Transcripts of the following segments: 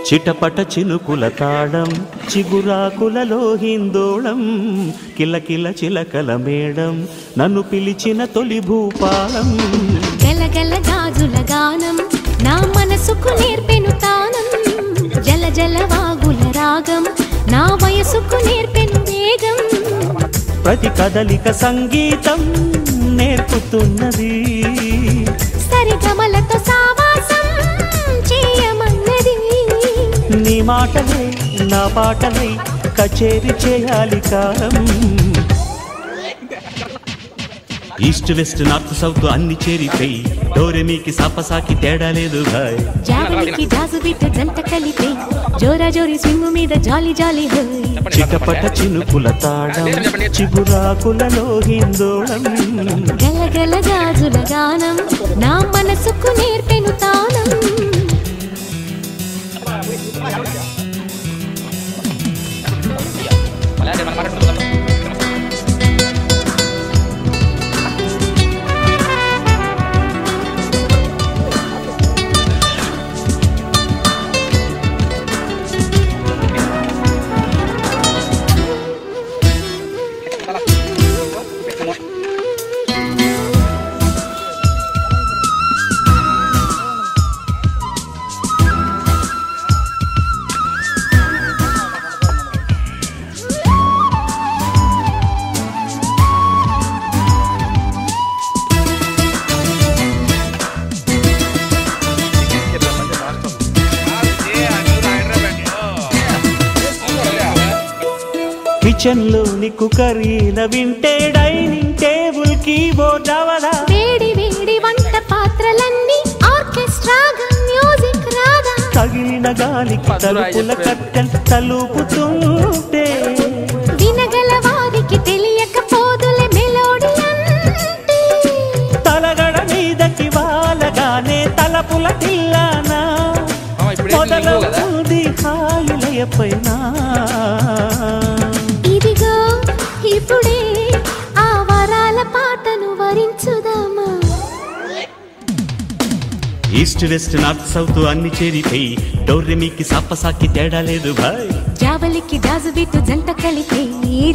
చిటపట చినుకుల తాళం చిగురాకులలో హిందోళం కిలకిల చిలకల మేడం నన్ను పిలిచిన తొలి భూపాలం గలగల గాజుల గానం నా మనసుకు నేర్పెను తానం జల జల వాగుల రాగం నా వయసుకు నేర్పెను వేగం ప్రతి కదలిక సంగీతం నేర్పుతున్నది సరిగమలతో సావాసం చేయమన్నది నీ మాటలే నా పాటలై కచేరి చేయాలి కాలం ఈస్ట్ వెస్ట్ నార్త్ సౌత్ అన్ని చేరిపోయి డోరెమీకి సాపసాకి తేడా లేదు భాయ్ జావలికి జాజు బిట్టు జంట కలిపే జోరా జోరి స్వింగు మీద జాలి జాలి హోయ్ చిటపట చినుకుల తాళం చిగురాకులలో హిందోళం గలగల గాజుల గానం నా మనసుకు నేర్పెను తానం కిచెన్ లోని కుకరీల వింటే డైనింగ్ టేబుల్ కీబోర్డ్ అవదా వేడి వేడి వంట పాత్రలన్నీ ఆర్కెస్ట్రాగా మ్యూజిక్ రాదా తగిలిన గాలికి తలుపుల కట్టెలు తలుపుతుంటే వినగల వారికి తెలియకపోదులే మెలోడీ అంటే తలగడ మీదకి వాలగానే తలపుల తిల్లానా మొదలవుతుంది హాయిలయ పైన ఇదిగో ఇప్పుడే ఆ వరాల పాటను వరించుదామా ఈస్ట్ వెస్ట్ నార్త్ సౌత్ అన్ని చేరిపోయి డోరెమీకి సాపసాకి తేడా లేదు భాయ్ జావలికి జాజు బిట్టు జంట కలిపే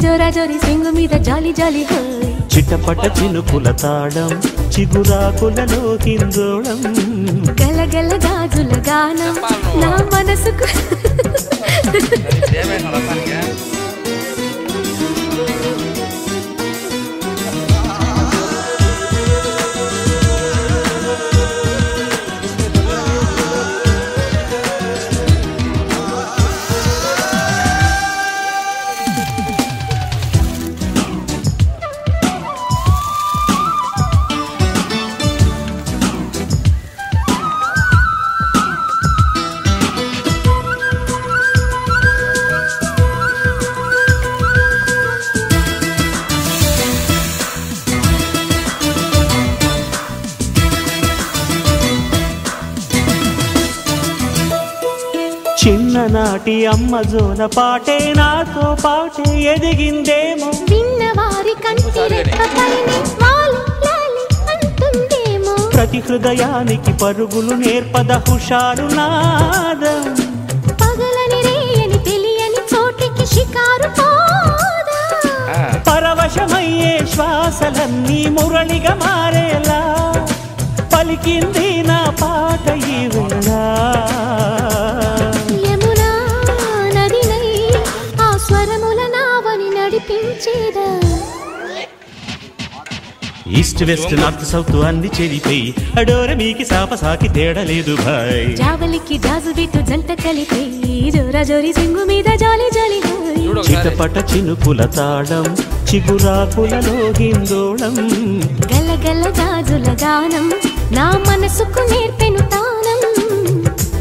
జోరా జోరి స్వింగు మీద జాలి జాలి హోయ్ చిటపట చినుకుల తాళం చిగురాకులలో హిందోళం గలగల గాజుల గానం నా మనసుకు చిన్ననాటి అమ్మ జోల పాటే నాతో పాటే ఎదిగిందేమో విన్నవారి కంటి రెప్పపైనే వాలి లాలి అంటుందేమో ప్రతి హృదయానికి పరుగులు నేర్పద హుషారు నాదం పగలని రేయని తెలియని చోటికి షికారు పోదా పరవశమయ్యే శ్వాసలన్నీ మురళిగా మారేలా పలికింది నా పాట ఈ వేళ యమునా నదినై ఆ స్వరముల నావని నడిపించేదా ఈస్ట్ వెస్ట్ నార్త్ సౌత్ అన్ని చేరిపోయి డోరెమీకి సాపసాకి తేడా లేదు భాయ్ జావలికి జాజు బిట్టు జంట కలిపే జోరా జోరి సింగు మీద జాలి జాలి హోయ్ చిటపట చినుకుల తాళం చిగురాకులలో హిందోళం గలగల గాజుల గానం నా మనసుకు నేర్పెను తానం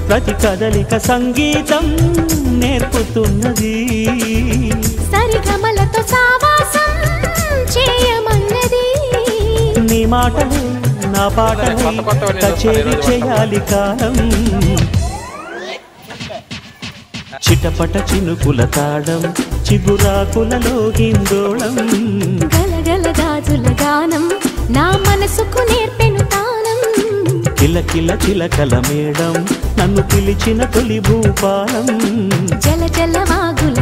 ప్రతి కదలిక సంగీతం నేర్పుతున్నది సరిగమలతో సావాసం చేయమన్నది నీ మాటలే నా పాటలే కచేరి చేయాలి కాలం చిటపట చినుకుల తాళం చిగురాకులలో హిందోళం గలగల గాజుల గానం నా మనసుకు నేర్పెను కిలకిల చిలకల మేడం నన్ను పిలిచిన తొలి భూపాలం జల జల వాగుల